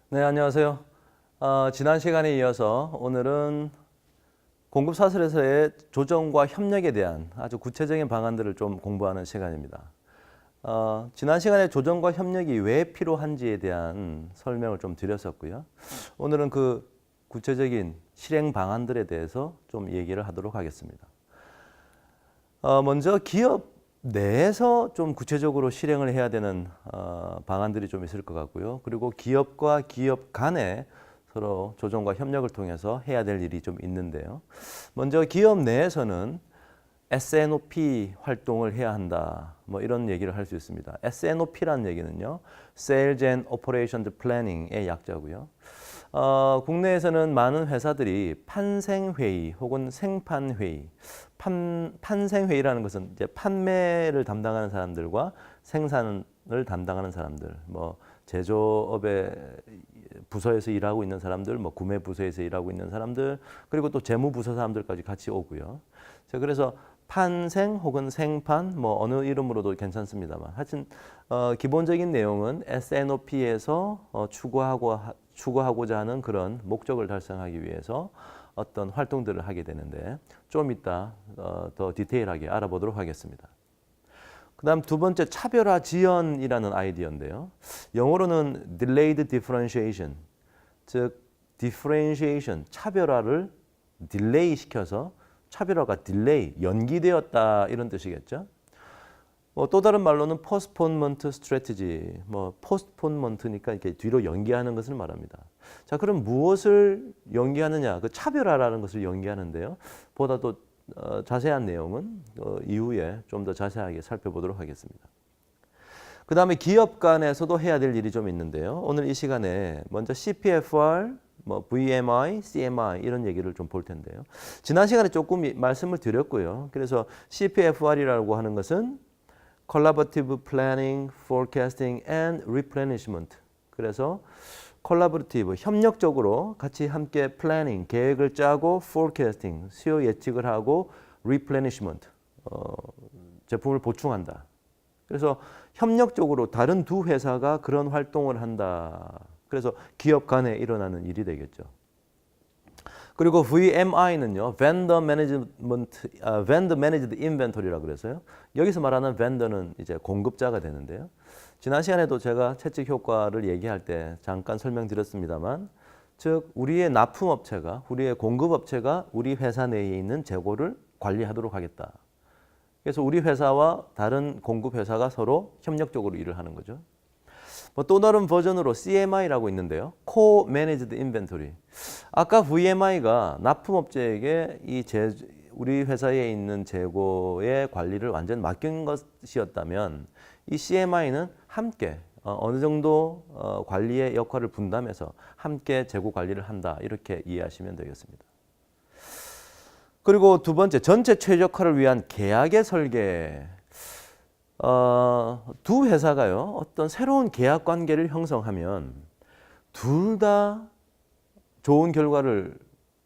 네, 안녕하세요. 지난 시간에 이어서 오늘은 공급사설에서의 조정과 협력에 대한 아주 구체적인 방안들을 좀 공부하는 시간입니다. 지난 시간에 조정과 협력이 왜 필요한지에 대한 설명을 좀 드렸었고요. 오늘은 그 구체적인 실행 방안들에 대해서 좀 얘기를 하도록 하겠습니다. 먼저 기업 내에서 좀 구체적으로 실행을 해야 되는 방안들이 좀 있을 것 같고요. 그리고 기업과 기업 간에 서로 조정과 협력을 통해서 해야 될 일이 좀 있는데요. 먼저 기업 내에서는 S&OP 활동을 해야 한다. 뭐 이런 얘기를 할 수 있습니다. S&OP라는 얘기는요. Sales and Operations Planning의 약자고요. 국내에서는 많은 회사들이 판생회의 혹은 생판회의, 판생회의라는 것은 이제 판매를 담당하는 사람들과 생산을 담당하는 사람들, 뭐 제조업의 부서에서 일하고 있는 사람들, 뭐 구매 부서에서 일하고 있는 사람들, 그리고 또 재무 부서 사람들까지 같이 오고요. 자, 그래서 판생 혹은 생판 뭐 어느 이름으로도 괜찮습니다만 하여튼 기본적인 내용은 S&OP에서 추구하고자 하는 그런 목적을 달성하기 위해서 어떤 활동들을 하게 되는데 좀 이따 더 디테일하게 알아보도록 하겠습니다. 그 다음 두 번째 차별화 지연이라는 아이디어인데요. 영어로는 delayed differentiation, 즉 differentiation, 차별화를 딜레이 시켜서 차별화가 딜레이, 연기되었다 이런 뜻이겠죠. 또 다른 말로는 postponement strategy, 뭐 postponement니까 이렇게 뒤로 연기하는 것을 말합니다. 자, 그럼 무엇을 연기하느냐? 그 차별화라는 것을 연기하는데요. 보다 더 자세한 내용은 이후에 좀 더 자세하게 살펴보도록 하겠습니다. 그 다음에 기업 간에서도 해야 될 일이 좀 있는데요. 오늘 이 시간에 먼저 CPFR, 뭐 VMI, CMI 이런 얘기를 좀 볼 텐데요. 지난 시간에 조금 말씀을 드렸고요. 그래서 CPFR이라고 하는 것은 Collaborative Planning, Forecasting and Replenishment. 그래서 콜라보레이티브, 협력적으로 같이 함께 플래닝, 계획을 짜고 forecasting, 수요 예측을 하고 replenishment, 제품을 보충한다. 그래서 협력적으로 다른 두 회사가 그런 활동을 한다. 그래서 기업 간에 일어나는 일이 되겠죠. 그리고 VMI는요, Vendor Managed Inventory라고 그래서요. 여기서 말하는 vendor는 이제 공급자가 되는데요. 지난 시간에도 제가 채찍 효과를 얘기할 때 잠깐 설명드렸습니다만, 즉 우리의 납품업체가, 우리의 공급업체가 우리 회사 내에 있는 재고를 관리하도록 하겠다. 그래서 우리 회사와 다른 공급회사가 서로 협력적으로 일을 하는 거죠. 또 다른 버전으로 CMI라고 있는데요. Co-Managed Inventory. 아까 VMI가 납품업체에게 우리 회사에 있는 재고의 관리를 완전 맡긴 것이었다면 이 CMI는 함께 어느 정도 관리의 역할을 분담해서 함께 재고 관리를 한다. 이렇게 이해하시면 되겠습니다. 그리고 두 번째, 전체 최적화를 위한 계약의 설계. 두 회사가요, 어떤 새로운 계약 관계를 형성하면 둘 다 좋은 결과를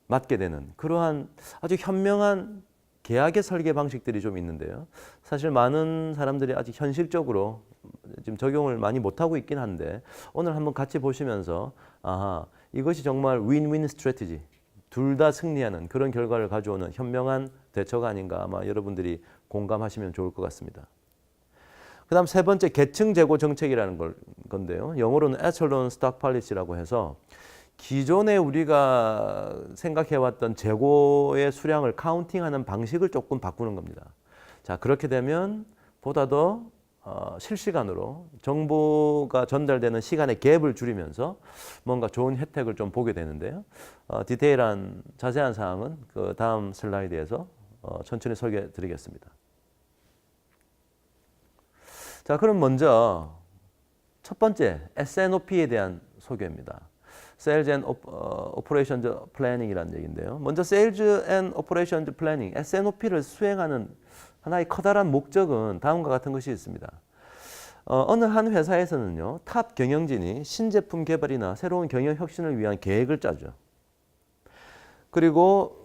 맞게 되는 그러한 아주 현명한 계약의 설계 방식들이 좀 있는데요. 사실 많은 사람들이 아직 현실적으로 지금 적용을 많이 못하고 있긴 한데 오늘 한번 같이 보시면서 이것이 정말 윈윈 스트래티지, 둘 다 승리하는 그런 결과를 가져오는 현명한 대처가 아닌가 아마 여러분들이 공감하시면 좋을 것 같습니다. 그 다음 세 번째, 계층 재고 정책이라는 건데요. 영어로는 Echelon Stock Policy라고 해서 기존에 우리가 생각해왔던 재고의 수량을 카운팅하는 방식을 조금 바꾸는 겁니다. 자, 그렇게 되면 보다 더 실시간으로 정보가 전달되는 시간의 갭을 줄이면서 뭔가 좋은 혜택을 좀 보게 되는데요. 디테일한 자세한 사항은 그 다음 슬라이드에서 천천히 설계해 드리겠습니다. 자, 그럼 먼저 첫 번째 S&OP에 대한 소개입니다. Sales and Operations Planning이라는 얘기인데요. 먼저 Sales and Operations Planning, S&OP를 수행하는 하나의 커다란 목적은 다음과 같은 것이 있습니다. 어느 한 회사에서는요, 탑 경영진이 신제품 개발이나 새로운 경영 혁신을 위한 계획을 짜죠. 그리고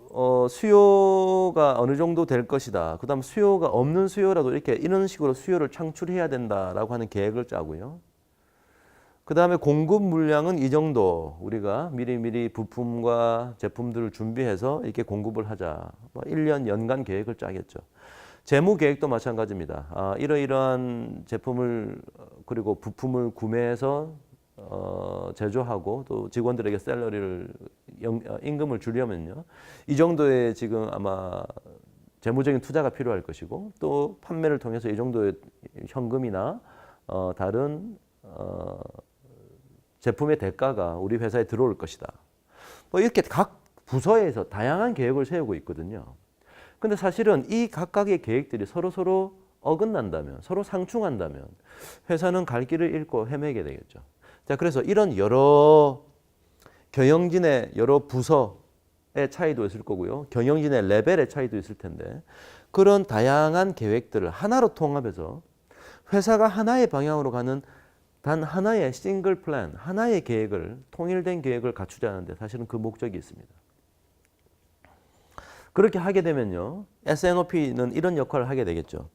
수요가 어느 정도 될 것이다. 그 다음 수요가 없는 수요라도 이런 식으로 수요를 창출해야 된다라고 하는 계획을 짜고요. 그다음에 공급 물량은 이 정도 우리가 미리미리 부품과 제품들을 준비해서 이렇게 공급을 하자. 1년 연간 계획을 짜겠죠. 재무 계획도 마찬가지입니다. 이러이러한 제품을 그리고 부품을 구매해서 제조하고 또 직원들에게 샐러리를 임금을 주려면요. 이 정도의 지금 아마 재무적인 투자가 필요할 것이고 또 판매를 통해서 이 정도의 현금이나 다른 제품의 대가가 우리 회사에 들어올 것이다. 뭐 이렇게 각 부서에서 다양한 계획을 세우고 있거든요. 근데 사실은 이 각각의 계획들이 서로 어긋난다면, 서로 상충한다면 회사는 갈 길을 잃고 헤매게 되겠죠. 자, 그래서 이런 여러 경영진의 여러 부서의 차이도 있을 거고요. 경영진의 레벨의 차이도 있을 텐데 그런 다양한 계획들을 하나로 통합해서 회사가 하나의 방향으로 가는 단 하나의 싱글 플랜, 하나의 계획을, 통일된 계획을 갖추자는데 사실은 그 목적이 있습니다. 그렇게 하게 되면요. S&OP는 이런 역할을 하게 되겠죠.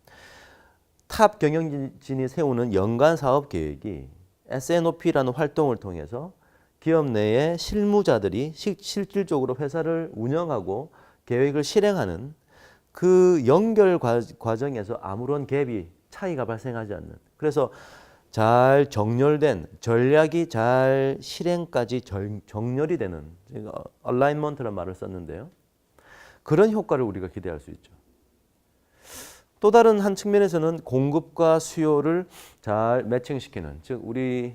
탑 경영진이 세우는 연간 사업 계획이 S&OP라는 활동을 통해서 기업 내의 실무자들이 실질적으로 회사를 운영하고 계획을 실행하는 그 연결 과정에서 아무런 갭이 차이가 발생하지 않는, 그래서 잘 정렬된 전략이 잘 실행까지 정렬이 되는 얼라인먼트라는 말을 썼는데요. 그런 효과를 우리가 기대할 수 있죠. 또 다른 한 측면에서는 공급과 수요를 잘 매칭시키는, 즉 우리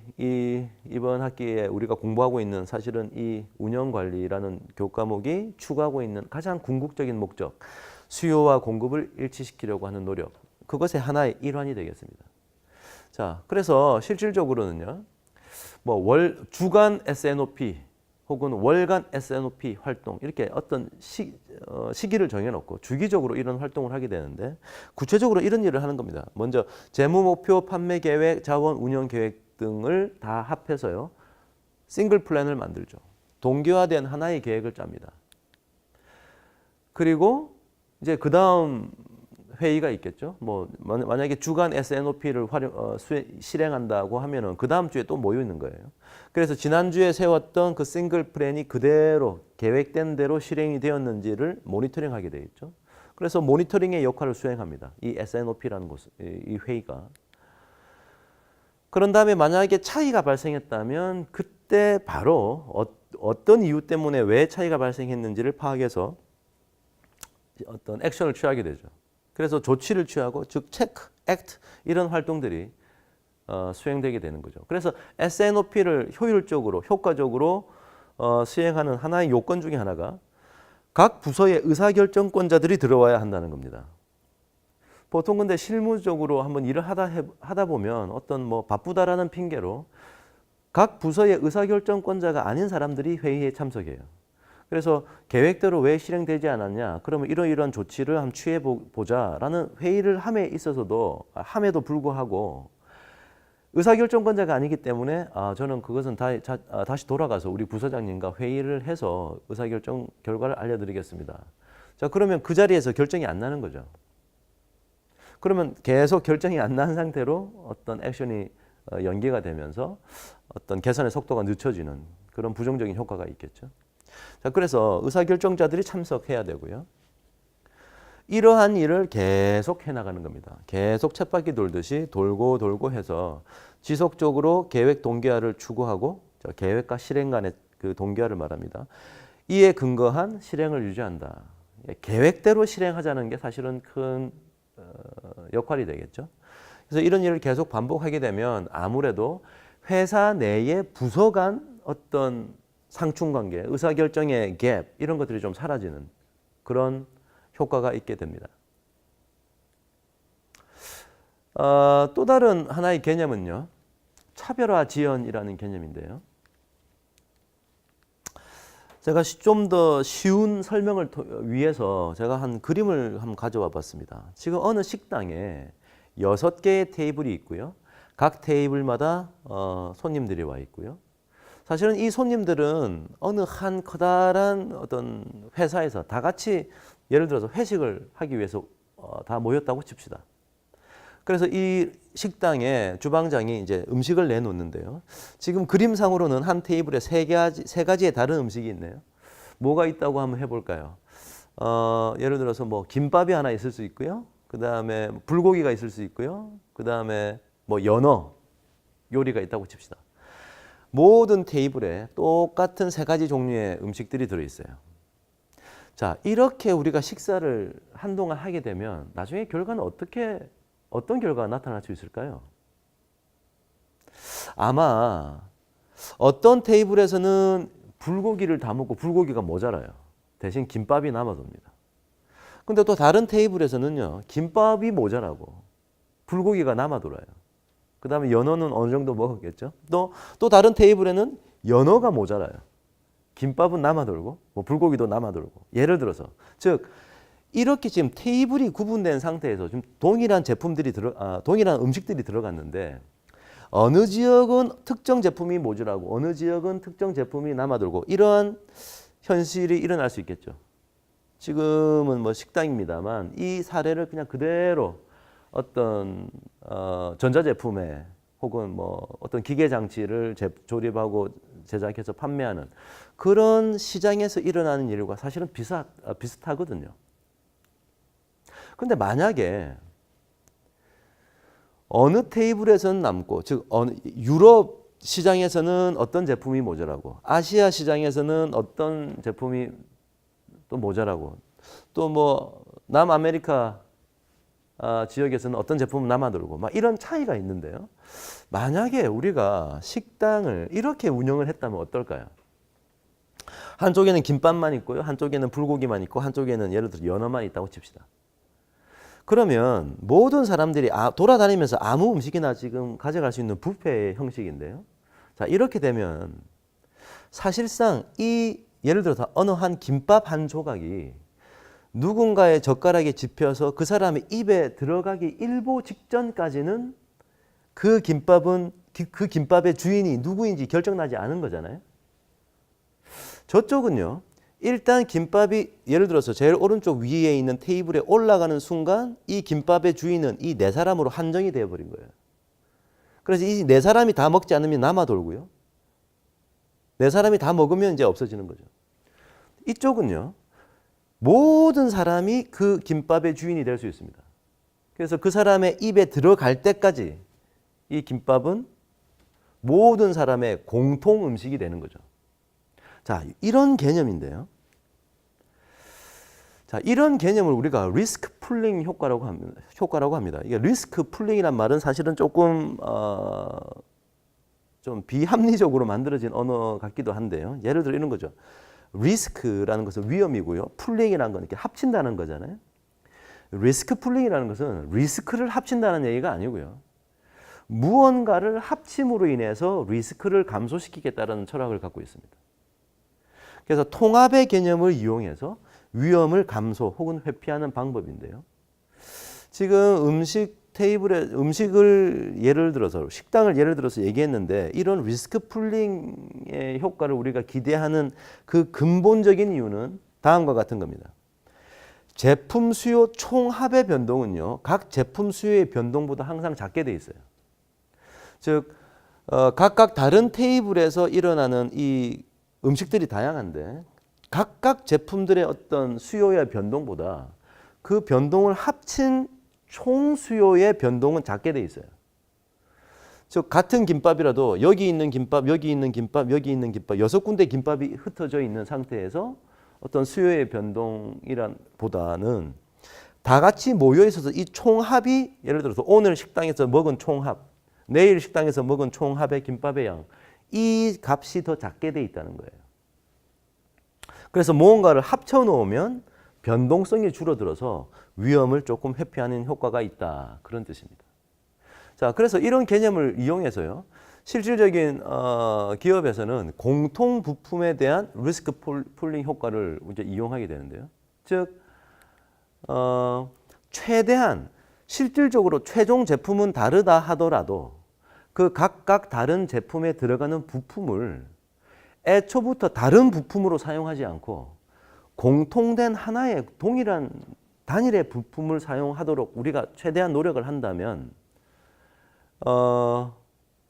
이번 학기에 우리가 공부하고 있는 사실은 이 운영관리라는 교과목이 추구하고 있는 가장 궁극적인 목적, 수요와 공급을 일치시키려고 하는 노력, 그것의 하나의 일환이 되겠습니다. 자, 그래서 실질적으로는요, 뭐 주간 S&OP 혹은 월간 S&OP 활동 이렇게 어떤 시기를 정해놓고 주기적으로 이런 활동을 하게 되는데 구체적으로 이런 일을 하는 겁니다. 먼저 재무 목표, 판매 계획, 자원 운영 계획 등을 다 합해서요, 싱글 플랜을 만들죠. 동기화된 하나의 계획을 짭니다. 그리고 이제 그 다음 회의가 있겠죠. 뭐 만약에 주간 S&OP를 실행한다고 하면은 그 다음 주에 또 모여 있는 거예요. 그래서 지난주에 세웠던 그 싱글 플랜이 그대로 계획된 대로 실행이 되었는지를 모니터링하게 되겠죠. 그래서 모니터링의 역할을 수행합니다. 이 S&OP라는 이 회의가. 그런 다음에 만약에 차이가 발생했다면 그때 바로 어떤 이유 때문에 왜 차이가 발생했는지를 파악해서 어떤 액션을 취하게 되죠. 그래서 조치를 취하고, 즉 체크, 액트 이런 활동들이 수행되게 되는 거죠. 그래서 S&OP를 효율적으로, 효과적으로 수행하는 하나의 요건 중에 하나가 각 부서의 의사결정권자들이 들어와야 한다는 겁니다. 보통 근데 실무적으로 한번 일을 하다 보면 어떤 뭐 바쁘다라는 핑계로 각 부서의 의사결정권자가 아닌 사람들이 회의에 참석해요. 그래서 계획대로 왜 실행되지 않았냐? 그러면 이러이러한 조치를 한번 취해보자라는 회의를 함에도 불구하고 의사결정권자가 아니기 때문에 저는 그것은 다시 돌아가서 우리 부서장님과 회의를 해서 의사결정 결과를 알려드리겠습니다. 자, 그러면 그 자리에서 결정이 안 나는 거죠. 그러면 계속 결정이 안 난 상태로 어떤 액션이 연기가 되면서 어떤 개선의 속도가 늦춰지는 그런 부정적인 효과가 있겠죠. 자, 그래서 의사결정자들이 참석해야 되고요. 이러한 일을 계속 해나가는 겁니다. 계속 쳇바퀴 돌듯이 돌고 해서 지속적으로 계획 동기화를 추구하고, 계획과 실행 간의 그 동기화를 말합니다. 이에 근거한 실행을 유지한다. 계획대로 실행하자는 게 사실은 큰 역할이 되겠죠. 그래서 이런 일을 계속 반복하게 되면 아무래도 회사 내의 부서 간 어떤 상충관계, 의사결정의 갭 이런 것들이 좀 사라지는 그런 효과가 있게 됩니다. 또 다른 하나의 개념은요, 차별화 지연이라는 개념인데요. 제가 좀 더 쉬운 설명을 위해서 제가 한 그림을 한번 가져와 봤습니다. 지금 어느 식당에 6개의 테이블이 있고요. 각 테이블마다 손님들이 와 있고요. 사실은 이 손님들은 어느 한 커다란 어떤 회사에서 다 같이 예를 들어서 회식을 하기 위해서 다 모였다고 칩시다. 그래서 이 식당에 주방장이 이제 음식을 내놓는데요. 지금 그림상으로는 한 테이블에 세 가지의 다른 음식이 있네요. 뭐가 있다고 한번 해볼까요? 예를 들어서 뭐 김밥이 하나 있을 수 있고요. 그 다음에 불고기가 있을 수 있고요. 그 다음에 뭐 연어 요리가 있다고 칩시다. 모든 테이블에 똑같은 세 가지 종류의 음식들이 들어있어요. 자, 이렇게 우리가 식사를 한동안 하게 되면 나중에 결과는 어떤 결과가 나타날 수 있을까요? 아마 어떤 테이블에서는 불고기를 다 먹고 불고기가 모자라요. 대신 김밥이 남아돕니다. 근데 또 다른 테이블에서는요, 김밥이 모자라고 불고기가 남아돌아요. 그 다음에 연어는 어느 정도 먹었겠죠. 또 다른 테이블에는 연어가 모자라요. 김밥은 남아돌고 뭐 불고기도 남아돌고. 예를 들어서 즉 이렇게 지금 테이블이 구분된 상태에서 지금 동일한 음식들이 들어갔는데 어느 지역은 특정 제품이 모자라고 어느 지역은 특정 제품이 남아돌고 이러한 현실이 일어날 수 있겠죠. 지금은 뭐 식당입니다만 이 사례를 그냥 그대로 어떤 전자제품에 혹은 뭐 어떤 기계 장치를 조립하고 제작해서 판매하는 그런 시장에서 일어나는 일과 사실은 비슷하거든요. 근데 만약에 어느 테이블에서는 남고, 즉 유럽 시장에서는 어떤 제품이 모자라고, 아시아 시장에서는 어떤 제품이 또 모자라고, 또 뭐 남아메리카 지역에서는 어떤 제품은 남아돌고, 막 이런 차이가 있는데요. 만약에 우리가 식당을 이렇게 운영을 했다면 어떨까요? 한쪽에는 김밥만 있고요, 한쪽에는 불고기만 있고, 한쪽에는 예를 들어 연어만 있다고 칩시다. 그러면 모든 사람들이 돌아다니면서 아무 음식이나 지금 가져갈 수 있는 뷔페의 형식인데요. 자, 이렇게 되면 사실상 예를 들어서 어느 한 김밥 한 조각이 누군가의 젓가락에 집혀서 그 사람의 입에 들어가기 일보 직전까지는 그 김밥의 주인이 누구인지 결정나지 않은 거잖아요. 저쪽은요. 일단 김밥이 예를 들어서 제일 오른쪽 위에 있는 테이블에 올라가는 순간 이 김밥의 주인은 이 네 사람으로 한정이 되어버린 거예요. 그래서 이 네 사람이 다 먹지 않으면 남아돌고요. 네 사람이 다 먹으면 이제 없어지는 거죠. 이쪽은요. 모든 사람이 그 김밥의 주인이 될 수 있습니다. 그래서 그 사람의 입에 들어갈 때까지 이 김밥은 모든 사람의 공통 음식이 되는 거죠. 자, 이런 개념인데요. 자, 이런 개념을 우리가 리스크 풀링 효과라고 합니다. 이게 리스크 풀링이란 말은 사실은 조금 좀 비합리적으로 만들어진 언어 같기도 한데요. 예를 들어 이런 거죠. 리스크라는 것은 위험이고요. 풀링이라는 건 이렇게 합친다는 거잖아요. 리스크 풀링이라는 것은 리스크를 합친다는 얘기가 아니고요. 무언가를 합침으로 인해서 리스크를 감소시키겠다는 철학을 갖고 있습니다. 그래서 통합의 개념을 이용해서 위험을 감소 혹은 회피하는 방법인데요. 지금 음식을 예를 들어서 식당을 예를 들어서 얘기했는데 이런 리스크 풀링의 효과를 우리가 기대하는 그 근본적인 이유는 다음과 같은 겁니다. 제품 수요 총합의 변동은요. 각 제품 수요의 변동보다 항상 작게 돼 있어요. 즉 각각 다른 테이블에서 일어나는 이 음식들이 다양한데 각각 제품들의 어떤 수요의 변동보다 그 변동을 합친 총 수요의 변동은 작게 돼 있어요. 즉 같은 김밥이라도 여기 있는 김밥, 여기 있는 김밥, 여기 있는 김밥 6군데 김밥이 흩어져 있는 상태에서 어떤 수요의 변동이란 보다는 다 같이 모여 있어서 이 총합이 예를 들어서 오늘 식당에서 먹은 총합, 내일 식당에서 먹은 총합의 김밥의 양, 이 값이 더 작게 돼 있다는 거예요. 그래서 무언가를 합쳐 놓으면 변동성이 줄어들어서 위험을 조금 회피하는 효과가 있다. 그런 뜻입니다. 자, 그래서 이런 개념을 이용해서요. 실질적인 기업에서는 공통 부품에 대한 리스크 풀링 효과를 이제 이용하게 되는데요. 즉 최대한 실질적으로 최종 제품은 다르다 하더라도 그 각각 다른 제품에 들어가는 부품을 애초부터 다른 부품으로 사용하지 않고 공통된 하나의 동일한 단일의 부품을 사용하도록 우리가 최대한 노력을 한다면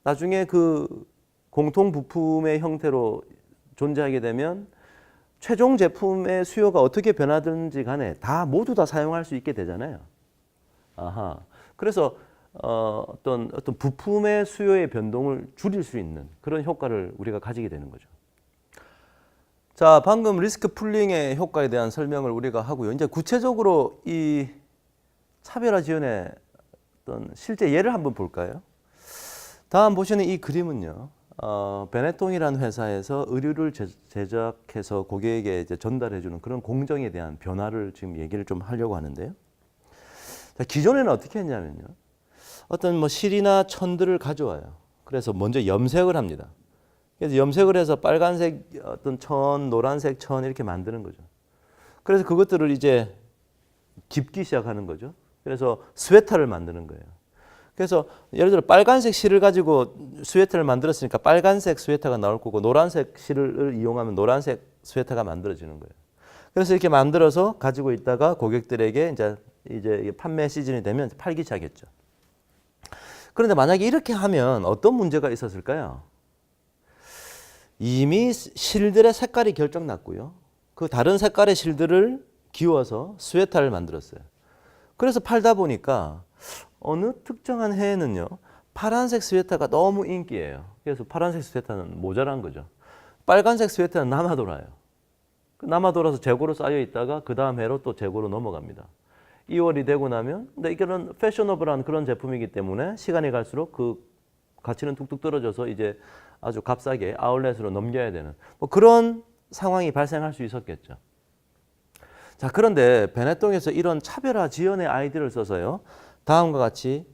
나중에 그 공통 부품의 형태로 존재하게 되면 최종 제품의 수요가 어떻게 변하든지 간에 다 모두 다 사용할 수 있게 되잖아요. 아하. 그래서 어떤 부품의 수요의 변동을 줄일 수 있는 그런 효과를 우리가 가지게 되는 거죠. 자, 방금 리스크 풀링의 효과에 대한 설명을 우리가 하고요. 이제 구체적으로 이 차별화 지원의 어떤 실제 예를 한번 볼까요? 다음 보시는 이 그림은요. 베네통이라는 회사에서 의류를 제작해서 고객에게 이제 전달해주는 그런 공정에 대한 변화를 지금 얘기를 좀 하려고 하는데요. 자, 기존에는 어떻게 했냐면요. 어떤 뭐 실이나 천들을 가져와요. 그래서 먼저 염색을 합니다. 그래서 염색을 해서 빨간색 어떤 천, 노란색 천 이렇게 만드는 거죠. 그래서 그것들을 이제 깁기 시작하는 거죠. 그래서 스웨터를 만드는 거예요. 그래서 예를 들어 빨간색 실을 가지고 스웨터를 만들었으니까 빨간색 스웨터가 나올 거고 노란색 실을 이용하면 노란색 스웨터가 만들어지는 거예요. 그래서 이렇게 만들어서 가지고 있다가 고객들에게 이제 판매 시즌이 되면 팔기 시작했죠. 그런데 만약에 이렇게 하면 어떤 문제가 있었을까요? 이미 실들의 색깔이 결정났고요. 그 다른 색깔의 실들을 기워서 스웨터를 만들었어요. 그래서 팔다 보니까 어느 특정한 해에는요. 파란색 스웨터가 너무 인기예요. 그래서 파란색 스웨터는 모자란 거죠. 빨간색 스웨터는 남아돌아요. 남아돌아서 재고로 쌓여 있다가 그 다음 해로 또 재고로 넘어갑니다. 2월이 되고 나면 근데 이거는 패셔너블한 그런 제품이기 때문에 시간이 갈수록 그 가치는 뚝뚝 떨어져서 이제 아주 값싸게 아울렛으로 넘겨야 되는 뭐 그런 상황이 발생할 수 있었겠죠. 자, 그런데 베네통에서 이런 차별화 지원의 아이디어를 써서요. 다음과 같이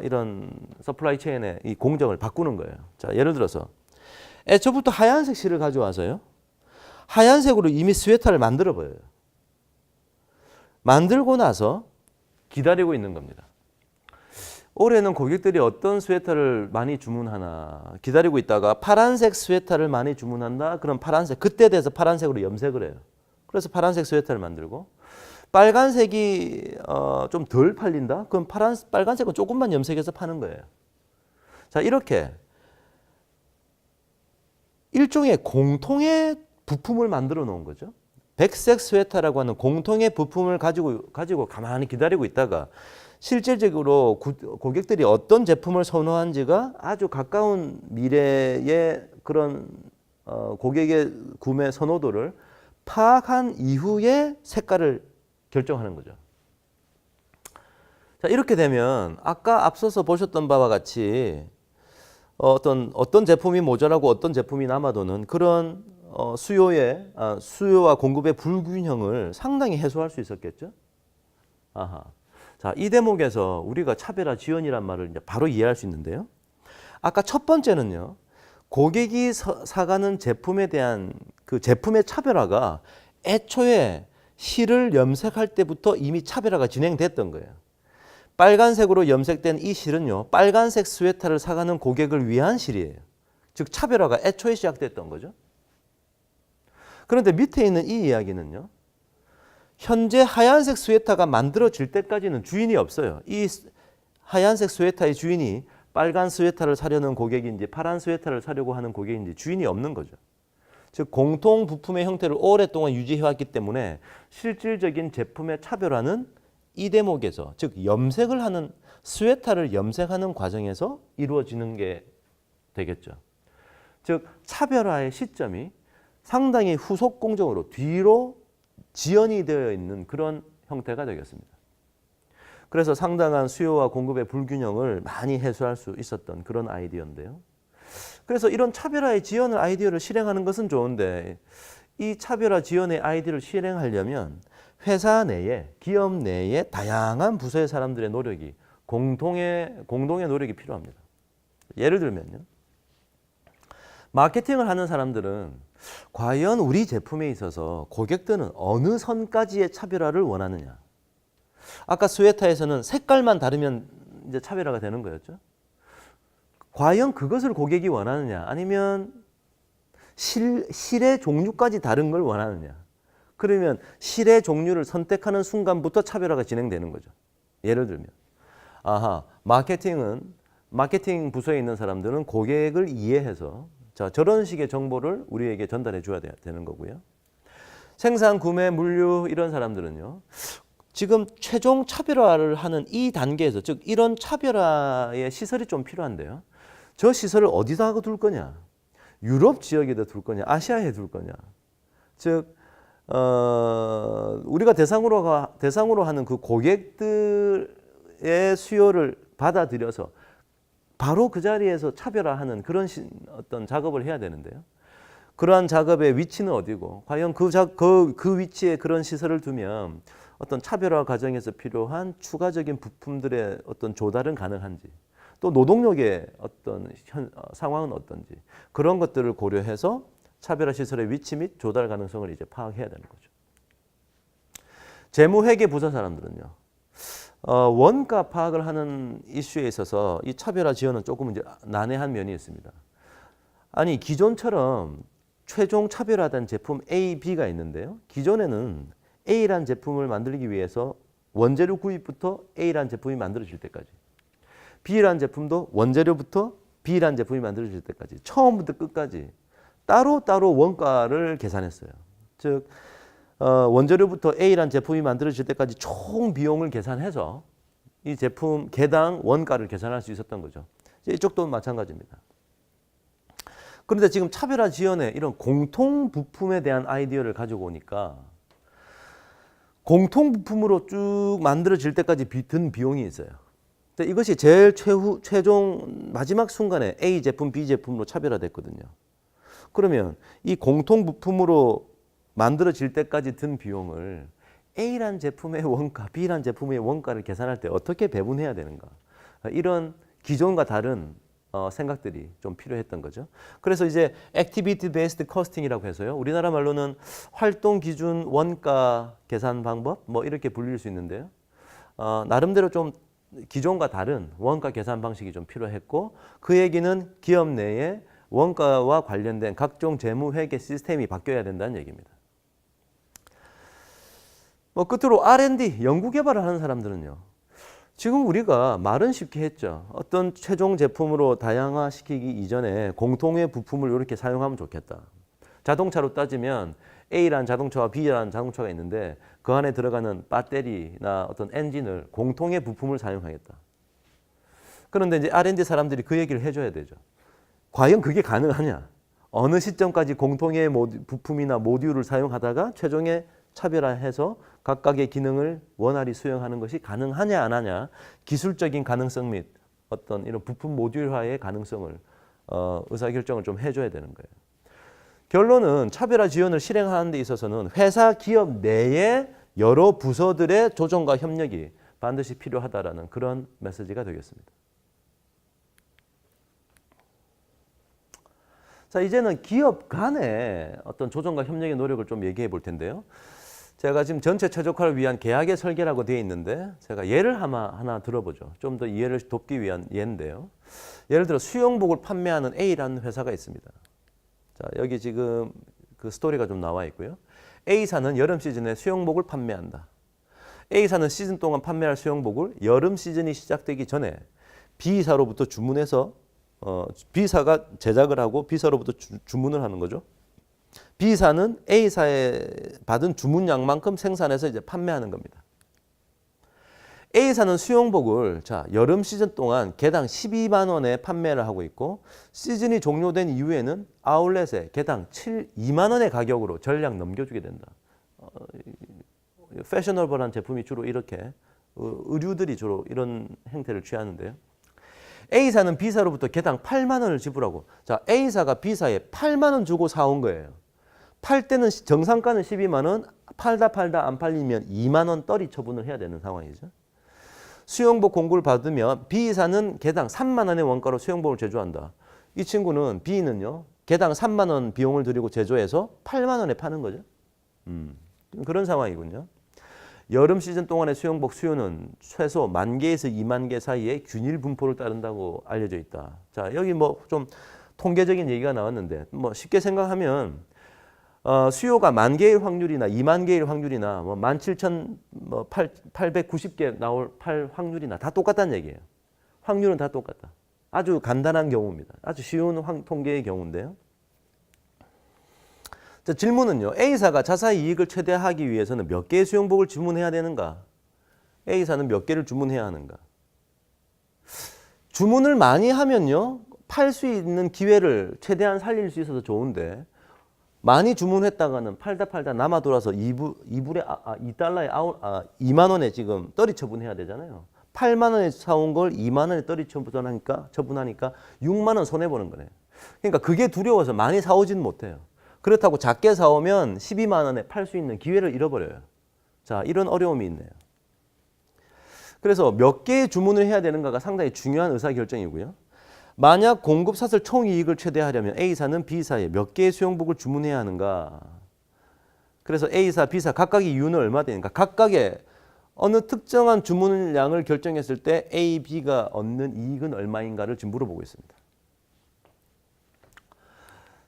이런 서플라이 체인의 이 공정을 바꾸는 거예요. 자, 예를 들어서 애초부터 하얀색 실을 가져와서요. 하얀색으로 이미 스웨터를 만들어 버려요. 만들고 나서 기다리고 있는 겁니다. 올해는 고객들이 어떤 스웨터를 많이 주문하나 기다리고 있다가 파란색 스웨터를 많이 주문한다. 그럼 파란색 그때 돼서 파란색으로 염색을 해요. 그래서 파란색 스웨터를 만들고 빨간색이 좀 덜 팔린다. 그럼 빨간색은 조금만 염색해서 파는 거예요. 자, 이렇게 일종의 공통의 부품을 만들어 놓은 거죠. 백색 스웨터라고 하는 공통의 부품을 가지고 가만히 기다리고 있다가 실질적으로 고객들이 어떤 제품을 선호한지가 아주 가까운 미래의 그런 고객의 구매 선호도를 파악한 이후에 색깔을 결정하는 거죠. 자, 이렇게 되면 아까 앞서서 보셨던 바와 같이 어떤 제품이 모자라고 어떤 제품이 남아도는 그런 수요와 공급의 불균형을 상당히 해소할 수 있었겠죠. 아하. 자, 이 대목에서 우리가 차별화 지원이란 말을 이제 바로 이해할 수 있는데요. 아까 첫 번째는요. 고객이 사가는 제품에 대한 그 제품의 차별화가 애초에 실을 염색할 때부터 이미 차별화가 진행됐던 거예요. 빨간색으로 염색된 이 실은요. 빨간색 스웨터를 사가는 고객을 위한 실이에요. 즉 차별화가 애초에 시작됐던 거죠. 그런데 밑에 있는 이 이야기는요. 현재 하얀색 스웨터가 만들어질 때까지는 주인이 없어요. 이 하얀색 스웨터의 주인이 빨간 스웨터를 사려는 고객인지 파란 스웨터를 사려고 하는 고객인지 주인이 없는 거죠. 즉 공통 부품의 형태를 오랫동안 유지해왔기 때문에 실질적인 제품의 차별화는 이 대목에서 즉 염색을 하는 스웨터를 염색하는 과정에서 이루어지는 게 되겠죠. 즉 차별화의 시점이 상당히 후속 공정으로 뒤로 지연이 되어 있는 그런 형태가 되겠습니다. 그래서 상당한 수요와 공급의 불균형을 많이 해소할 수 있었던 그런 아이디어인데요. 그래서 이런 차별화의 지원을 아이디어를 실행하는 것은 좋은데 이 차별화 지원의 아이디어를 실행하려면 회사 내에 기업 내에 다양한 부서의 사람들의 노력이 공동의 노력이 필요합니다. 예를 들면요. 마케팅을 하는 사람들은 과연 우리 제품에 있어서 고객들은 어느 선까지의 차별화를 원하느냐. 아까 스웨터에서는 색깔만 다르면 이제 차별화가 되는 거였죠. 과연 그것을 고객이 원하느냐 아니면 실의 종류까지 다른 걸 원하느냐. 그러면 실의 종류를 선택하는 순간부터 차별화가 진행되는 거죠. 예를 들면 마케팅 부서에 있는 사람들은 고객을 이해해서 자, 저런 식의 정보를 우리에게 전달해 줘야 되는 거고요. 생산, 구매, 물류 이런 사람들은요. 지금 최종 차별화를 하는 이 단계에서 즉 이런 차별화의 시설이 좀 필요한데요. 저 시설을 어디다가 둘 거냐? 유럽 지역에다 둘 거냐? 아시아에 둘 거냐? 즉 우리가 대상으로 하는 그 고객들의 수요를 받아들여서 바로 그 자리에서 차별화하는 그런 어떤 작업을 해야 되는데요. 그러한 작업의 위치는 어디고 과연 그 위치에 그런 시설을 두면 어떤 차별화 과정에서 필요한 추가적인 부품들의 어떤 조달은 가능한지 또 노동력의 어떤 상황은 어떤지 그런 것들을 고려해서 차별화 시설의 위치 및 조달 가능성을 이제 파악해야 되는 거죠. 재무회계 부서 사람들은요. 원가 파악을 하는 이슈에 있어서 이 차별화 지원은 조금 이제 난해한 면이 있습니다. 아니 기존처럼 최종 차별화된 제품 A, B가 있는데요. 기존에는 A라는 제품을 만들기 위해서 원재료 구입부터 A라는 제품이 만들어질 때까지 B라는 제품도 원재료부터 B라는 제품이 만들어질 때까지 처음부터 끝까지 따로따로 원가를 계산했어요. 즉 원재료부터 A라는 제품이 만들어질 때까지 총 비용을 계산해서 이 제품 개당 원가를 계산할 수 있었던 거죠. 이쪽도 마찬가지입니다. 그런데 지금 차별화 지원에 이런 공통 부품에 대한 아이디어를 가지고 오니까 공통 부품으로 쭉 만들어질 때까지 든 비용이 있어요. 근데 이것이 제일 최종 마지막 순간에 A 제품, B 제품으로 차별화됐거든요. 그러면 이 공통 부품으로 만들어질 때까지 든 비용을 A라는 제품의 원가, B라는 제품의 원가를 계산할 때 어떻게 배분해야 되는가? 이런 기존과 다른 생각들이 좀 필요했던 거죠. 그래서 이제 Activity Based Costing이라고 해서요. 우리나라 말로는 활동 기준 원가 계산 방법 뭐 이렇게 불릴 수 있는데요. 나름대로 좀 기존과 다른 원가 계산 방식이 좀 필요했고 그 얘기는 기업 내에 원가와 관련된 각종 재무 회계 시스템이 바뀌어야 된다는 얘기입니다. 끝으로 R&D, 연구 개발을 하는 사람들은요. 지금 우리가 말은 쉽게 했죠. 어떤 최종 제품으로 다양화시키기 이전에 공통의 부품을 이렇게 사용하면 좋겠다. 자동차로 따지면 A라는 자동차와 B라는 자동차가 있는데 그 안에 들어가는 배터리나 어떤 엔진을 공통의 부품을 사용하겠다. 그런데 이제 R&D 사람들이 그 얘기를 해줘야 되죠. 과연 그게 가능하냐? 어느 시점까지 공통의 부품이나 모듈을 사용하다가 최종에 차별화해서 각각의 기능을 원활히 수행하는 것이 가능하냐 안 하냐 기술적인 가능성 및 어떤 이런 부품 모듈화의 가능성을 의사결정을 좀 해줘야 되는 거예요. 결론은 차별화 지원을 실행하는 데 있어서는 회사 기업 내에 여러 부서들의 조정과 협력이 반드시 필요하다라는 그런 메시지가 되겠습니다. 자, 이제는 기업 간의 어떤 조정과 협력의 노력을 좀 얘기해 볼 텐데요. 제가 지금 전체 최적화를 위한 계약의 설계라고 되어 있는데 제가 예를 하나 들어보죠. 좀 더 이해를 돕기 위한 예인데요. 예를 들어 수영복을 판매하는 A라는 회사가 있습니다. 자, 여기 지금 그 스토리가 좀 나와 있고요. A사는 여름 시즌에 수영복을 판매한다. A사는 시즌 동안 판매할 수영복을 여름 시즌이 시작되기 전에 B사로부터 주문해서 B사가 제작을 하고 B사로부터 주문을 하는 거죠. B사는 A사에 받은 주문량만큼 생산해서 이제 판매하는 겁니다. A사는 수영복을 여름 시즌 동안 개당 12만 원에 판매를 하고 있고 시즌이 종료된 이후에는 아울렛에 개당 2만 원의 가격으로 전량 넘겨주게 된다. 패셔너블한 제품이 주로 이렇게 의류들이 주로 이런 행태를 취하는데요. A사는 B사로부터 개당 8만 원을 지불하고 A사가 B사에 8만 원 주고 사온 거예요. 팔 때는 정상가는 12만 원, 팔다 안 팔리면 2만 원 떨이 처분을 해야 되는 상황이죠. 수영복 공구를 받으면 B사는 개당 3만 원의 원가로 수영복을 제조한다. 이 친구는 B는요. 개당 3만 원 비용을 들이고 제조해서 8만 원에 파는 거죠. 그런 상황이군요. 여름 시즌 동안의 수영복 수요는 최소 10,000개에서 20,000개 사이의 균일 분포를 따른다고 알려져 있다. 자, 여기 뭐 좀 통계적인 얘기가 나왔는데 뭐 쉽게 생각하면 수요가 10,000개일 확률이나 2만 개일 확률이나 뭐 17,890개 나올 확률이나 다 똑같다는 얘기예요. 확률은 다 똑같다. 아주 간단한 경우입니다. 아주 쉬운 통계의 경우인데요. 자, 질문은요. A사가 자사의 이익을 최대화하기 위해서는 몇 개의 수용복을 주문해야 되는가? A사는 몇 개를 주문해야 하는가? 주문을 많이 하면요. 팔 수 있는 기회를 최대한 살릴 수 있어서 좋은데 많이 주문했다가는 팔다 남아 돌아서 2달러에 2만 원에 지금 떨이 처분해야 되잖아요. 8만 원에 사온 걸 2만 원에 떨이 처분하니까 6만 원 손해보는 거네요. 그러니까 그게 두려워서 많이 사오지는 못해요. 그렇다고 작게 사오면 12만 원에 팔 수 있는 기회를 잃어버려요. 자, 이런 어려움이 있네요. 그래서 몇 개의 주문을 해야 되는가가 상당히 중요한 의사결정이고요. 만약 공급사슬 총이익을 최대화하려면 A사는 B사에 몇 개의 수용복을 주문해야 하는가? 그래서 A사, B사 각각의 이윤은 얼마 되는가? 각각의 어느 특정한 주문량을 결정했을 때 A, B가 얻는 이익은 얼마인가를 지금 물어보고 있습니다.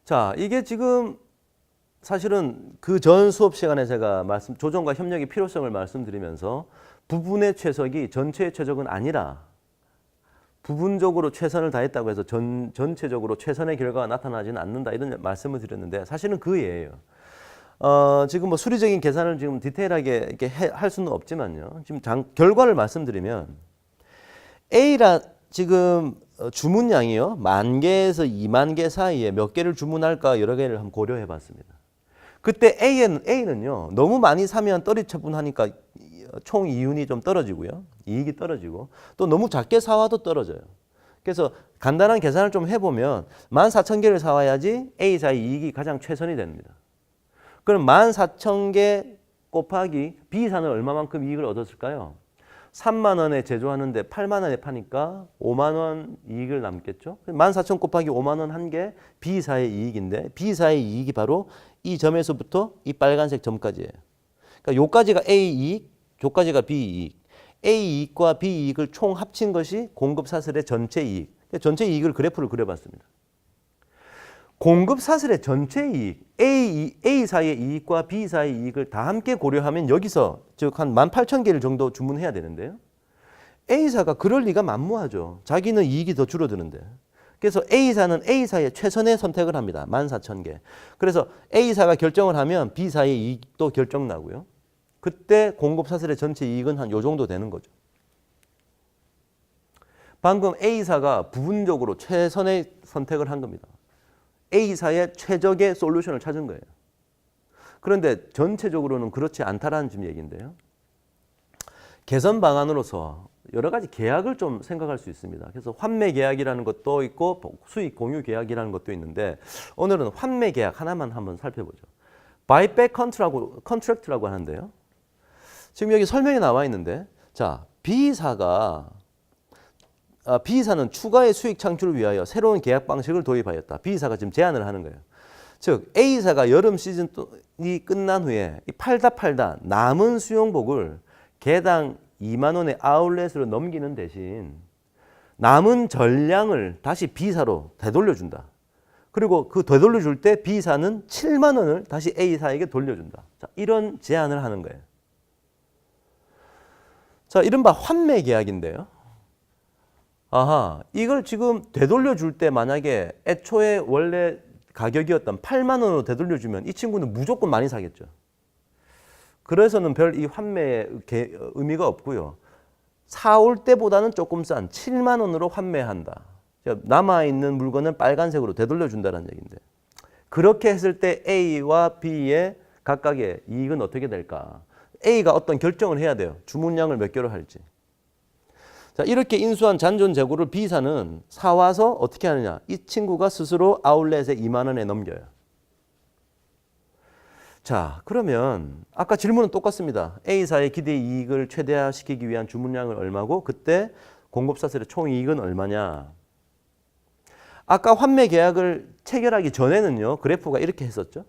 자, 이게 지금 사실은 그 전 수업 시간에 제가 조정과 협력의 필요성을 말씀드리면서 부분의 최적이 전체의 최적은 아니라 부분적으로 최선을 다했다고 해서 전체적으로 최선의 결과가 나타나지는 않는다 이런 말씀을 드렸는데 사실은 그 예예요. 지금 뭐 수리적인 계산을 지금 디테일하게 이렇게 할 수는 없지만요. 지금 결과를 말씀드리면 A라 지금 주문량이요 10,000개에서 2만 개 사이에 몇 개를 주문할까 여러 개를 한번 고려해 봤습니다. 그때 A는요 너무 많이 사면 떨이 처분하니까 총 이윤이 좀 떨어지고요. 이익이 떨어지고 또 너무 작게 사와도 떨어져요. 그래서 간단한 계산을 좀 해보면 14,000개를 사와야지 A사의 이익이 가장 최선이 됩니다. 그럼 14,000개 곱하기 B사는 얼마만큼 이익을 얻었을까요? 3만 원에 제조하는데 8만 원에 파니까 5만 원 이익을 남겠죠. 14,000 곱하기 5만 원 한 게 B사의 이익인데 B사의 이익이 바로 이 점에서부터 이 빨간색 점까지예요. 그러니까 요까지가 A 이익, 요까지가 B 이익. A 이익과 B 이익을 총 합친 것이 공급사슬의 전체 이익. 전체 이익을 그래프를 그려봤습니다. 공급사슬의 전체 이익, A사의 이익과 B사의 이익을 다 함께 고려하면 여기서 즉 한 18,000개를 정도 주문해야 되는데요. A사가 그럴 리가 만무하죠. 자기는 이익이 더 줄어드는데. 그래서 A사는 A사의 최선의 선택을 합니다. 14,000개. 그래서 A사가 결정을 하면 B사의 이익도 결정나고요. 그때 공급사슬의 전체 이익은 한 요 정도 되는 거죠. 방금 A사가 부분적으로 최선의 선택을 한 겁니다. A사의 최적의 솔루션을 찾은 거예요. 그런데 전체적으로는 그렇지 않다라는 지금 얘기인데요. 개선 방안으로서 여러 가지 계약을 좀 생각할 수 있습니다. 그래서 환매 계약이라는 것도 있고 수익 공유 계약이라는 것도 있는데 오늘은 환매 계약 하나만 한번 살펴보죠. 바이백 컨트랙트라고 하는데요. 지금 여기 설명이 나와 있는데 자, B사는 추가의 수익 창출을 위하여 새로운 계약 방식을 도입하였다. B사가 지금 제안을 하는 거예요. 즉 A사가 여름 시즌이 끝난 후에 팔다 남은 수용복을 개당 2만 원의 아울렛으로 넘기는 대신 남은 전량을 다시 B사로 되돌려준다. 그리고 그 되돌려줄 때 B사는 7만 원을 다시 A사에게 돌려준다. 자, 이런 제안을 하는 거예요. 자, 이른바 환매 계약인데요. 아하, 이걸 지금 되돌려줄 때 만약에 애초에 원래 가격이었던 8만 원으로 되돌려주면 이 친구는 무조건 많이 사겠죠. 그래서는 별 이 환매의 의미가 없고요. 사올 때보다는 조금 싼 7만 원으로 환매한다. 남아있는 물건은 빨간색으로 되돌려준다는 얘기인데 그렇게 했을 때 A와 B의 각각의 이익은 어떻게 될까? A가 어떤 결정을 해야 돼요. 주문량을 몇 개로 할지. 자, 이렇게 인수한 잔존 재고를 B사는 사와서 어떻게 하느냐. 이 친구가 스스로 아울렛에 2만 원에 넘겨요. 자, 그러면 아까 질문은 똑같습니다. A사의 기대 이익을 최대화시키기 위한 주문량은 얼마고 그때 공급사슬의 총이익은 얼마냐. 아까 환매 계약을 체결하기 전에는요. 그래프가 이렇게 했었죠.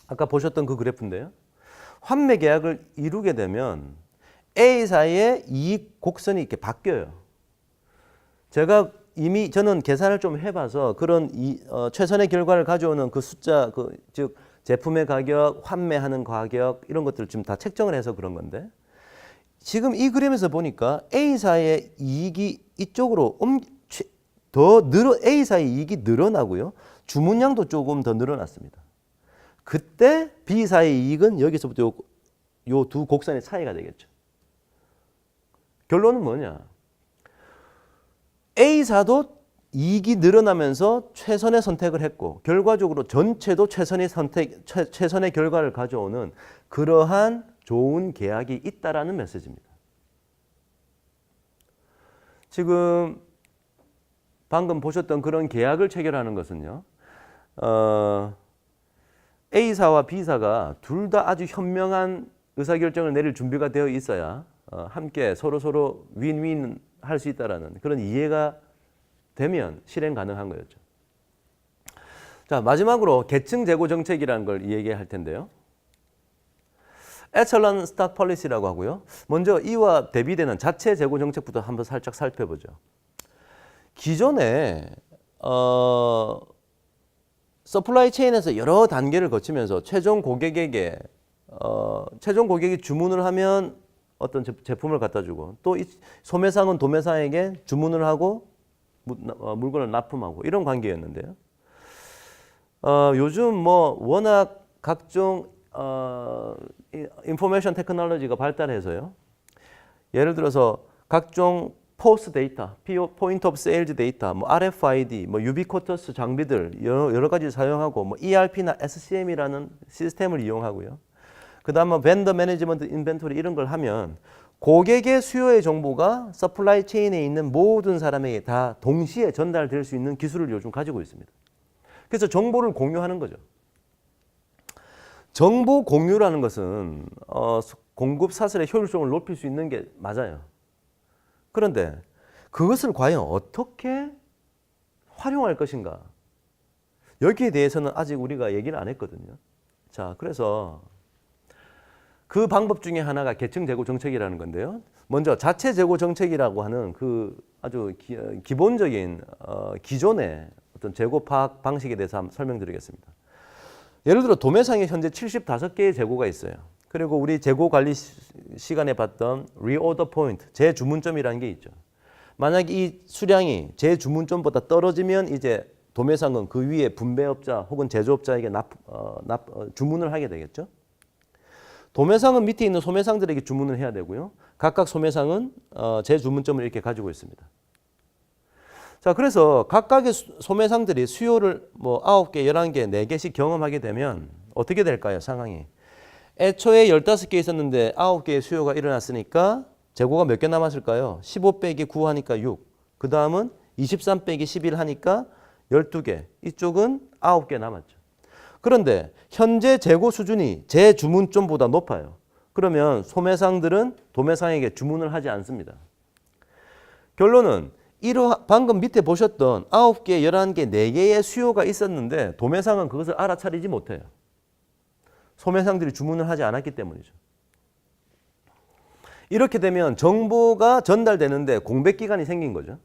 아까 보셨던 그 그래프인데요. 환매 계약을 이루게 되면 A사의 이익 곡선이 이렇게 바뀌어요. 제가 이미 저는 계산을 좀 해봐서 그런 최선의 결과를 가져오는 그 숫자, 즉 제품의 가격, 환매하는 가격 이런 것들을 지금 다 책정을 해서 그런 건데 지금 이 그림에서 보니까 A사의 이익이 이쪽으로 A사의 이익이 늘어나고요. 주문량도 조금 더 늘어났습니다. 그때 B사의 이익은 여기서부터 요 두 곡선의 차이가 되겠죠. 결론은 뭐냐? A사도 이익이 늘어나면서 최선의 선택을 했고 결과적으로 전체도 최선의 결과를 가져오는 그러한 좋은 계약이 있다라는 메시지입니다. 지금 방금 보셨던 그런 계약을 체결하는 것은요. A사와 B사가 둘 다 아주 현명한 의사결정을 내릴 준비가 되어 있어야 함께 서로 윈윈 할 수 있다라는 그런 이해가 되면 실행 가능한 거였죠. 자, 마지막으로 계층 재고 정책이라는 걸 얘기할 텐데요. 에첼런 스탁 폴리시라고 하고요. 먼저 이와 대비되는 자체 재고 정책부터 한번 살짝 살펴보죠. 기존에 서플라이 체인에서 여러 단계를 거치면서 최종 고객이 주문을 하면 어떤 제품을 갖다 주고 또 이 소매상은 도매상에게 주문을 하고 물건을 납품하고 이런 관계였는데요. 요즘 뭐 워낙 각종 인포메이션 테크놀로지가 발달해서요. 예를 들어서 각종 포스 데이터, 포인트 오브 세일즈 데이터, 뭐 RFID, 뭐 유비쿼터스 장비들 여러 가지 사용하고 뭐 ERP나 SCM이라는 시스템을 이용하고요. 그다음 벤더 매니지먼트 인벤토리 이런 걸 하면 고객의 수요의 정보가 서플라이 체인에 있는 모든 사람에게 다 동시에 전달될 수 있는 기술을 요즘 가지고 있습니다. 그래서 정보를 공유하는 거죠. 정보 공유라는 것은 공급 사슬의 효율성을 높일 수 있는 게 맞아요. 그런데 그것을 과연 어떻게 활용할 것인가? 여기에 대해서는 아직 우리가 얘기를 안 했거든요. 자, 그래서 그 방법 중에 하나가 계층 재고 정책이라는 건데요. 먼저 자체 재고 정책이라고 하는 그 아주 기본적인 기존의 어떤 재고 파악 방식에 대해서 한번 설명드리겠습니다. 예를 들어 도매상에 현재 75개의 재고가 있어요. 그리고 우리 재고 관리 시간에 봤던 리오더 포인트, 재주문점이라는 게 있죠. 만약 이 수량이 재주문점보다 떨어지면 이제 도매상은 그 위에 분배업자 혹은 제조업자에게 주문을 하게 되겠죠. 도매상은 밑에 있는 소매상들에게 주문을 해야 되고요. 각각 소매상은 재주문점을 이렇게 가지고 있습니다. 자, 그래서 각각의 소매상들이 수요를 뭐 9개, 11개, 4개씩 경험하게 되면 어떻게 될까요, 상황이? 애초에 15개 있었는데 9개의 수요가 일어났으니까 재고가 몇 개 남았을까요? 15 빼기 9 하니까 6. 그 다음은 23 빼기 11 하니까 12개. 이쪽은 9개 남았죠. 그런데 현재 재고 수준이 재주문점보다 높아요. 그러면 소매상들은 도매상에게 주문을 하지 않습니다. 결론은 방금 밑에 보셨던 9개, 11개, 4개의 수요가 있었는데 도매상은 그것을 알아차리지 못해요. 소매상들이 주문을 하지 않았기 때문이죠. 이렇게 되면 정보가 전달되는데 공백기간이 생긴 거죠.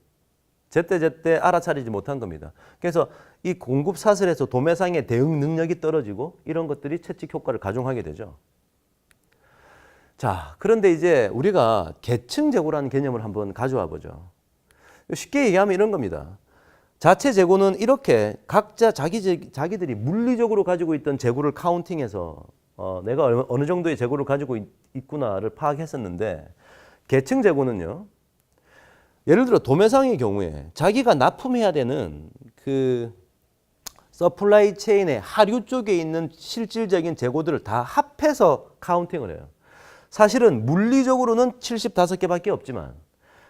제때 알아차리지 못한 겁니다. 그래서 이 공급 사슬에서 도매상의 대응 능력이 떨어지고 이런 것들이 채찍 효과를 가중하게 되죠. 자, 그런데 이제 우리가 계층 재고라는 개념을 한번 가져와 보죠. 쉽게 얘기하면 이런 겁니다. 자체 재고는 이렇게 각자 자기들이 물리적으로 가지고 있던 재고를 카운팅해서 내가 어느 정도의 재고를 가지고 있구나를 파악했었는데 계층 재고는요. 예를 들어 도매상의 경우에 자기가 납품해야 되는 그 서플라이 체인의 하류 쪽에 있는 실질적인 재고들을 다 합해서 카운팅을 해요. 사실은 물리적으로는 75개밖에 없지만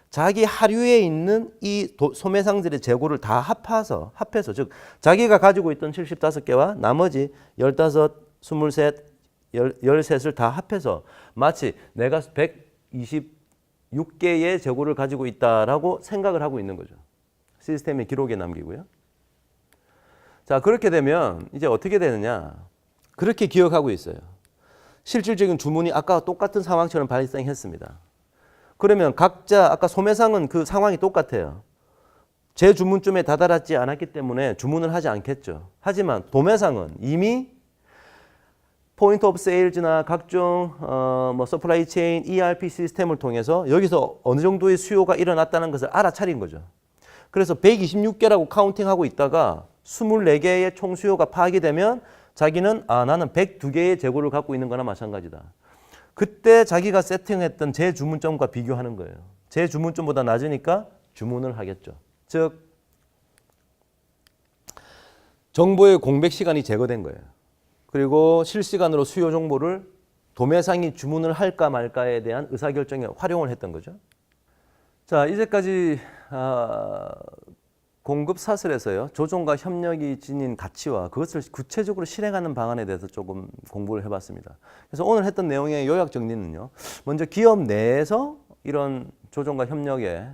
자기 하류에 있는 이 소매상들의 재고를 다 합해서 즉 자기가 가지고 있던 75개와 나머지 15, 23, 13을 다 합해서 마치 내가 126개의 재고를 가지고 있다라고 생각을 하고 있는 거죠. 시스템의 기록에 남기고요. 자, 그렇게 되면 이제 어떻게 되느냐? 그렇게 기억하고 있어요. 실질적인 주문이 아까 똑같은 상황처럼 발생했습니다. 그러면 각자 아까 소매상은 그 상황이 똑같아요. 재주문쯤에 다다랐지 않았기 때문에 주문을 하지 않겠죠. 하지만 도매상은 이미 포인트 오브 세일즈나 각종 서플라이 체인 ERP 시스템을 통해서 여기서 어느 정도의 수요가 일어났다는 것을 알아차린 거죠. 그래서 126개라고 카운팅하고 있다가 24개의 총 수요가 파악이 되면 자기는 나는 102개의 재고를 갖고 있는 거나 마찬가지다. 그때 자기가 세팅했던 재주문점과 비교하는 거예요. 재주문점보다 낮으니까 주문을 하겠죠. 즉 정보의 공백 시간이 제거된 거예요. 그리고 실시간으로 수요 정보를 도매상이 주문을 할까 말까에 대한 의사결정에 활용을 했던 거죠. 자, 이제까지 공급 사슬에서요, 조정과 협력이 지닌 가치와 그것을 구체적으로 실행하는 방안에 대해서 조금 공부를 해봤습니다. 그래서 오늘 했던 내용의 요약 정리는요, 먼저 기업 내에서 이런 조정과 협력의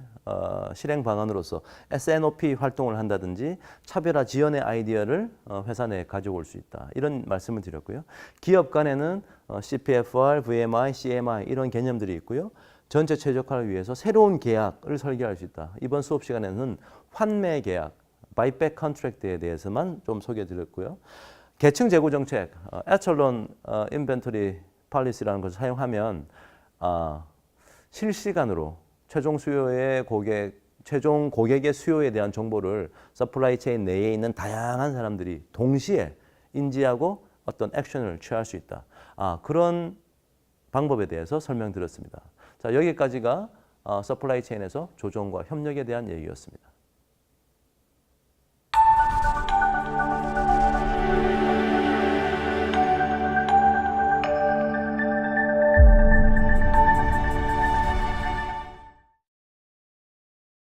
실행 방안으로서 S&OP 활동을 한다든지 차별화 지원의 아이디어를 회사 내에 가져올 수 있다. 이런 말씀을 드렸고요. 기업 간에는 CPFR, VMI, CMI 이런 개념들이 있고요. 전체 최적화를 위해서 새로운 계약을 설계할 수 있다. 이번 수업 시간에는 환매 계약, 바이백 컨트랙트에 대해서만 좀 소개해 드렸고요. 계층 재고 정책, 에철론 인벤토리 팔리시라는 것을 사용하면 실시간으로 최종 고객의 수요에 대한 정보를 서플라이 체인 내에 있는 다양한 사람들이 동시에 인지하고 어떤 액션을 취할 수 있다. 그런 방법에 대해서 설명드렸습니다. 자, 여기까지가 서플라이 체인에서 조정과 협력에 대한 얘기였습니다.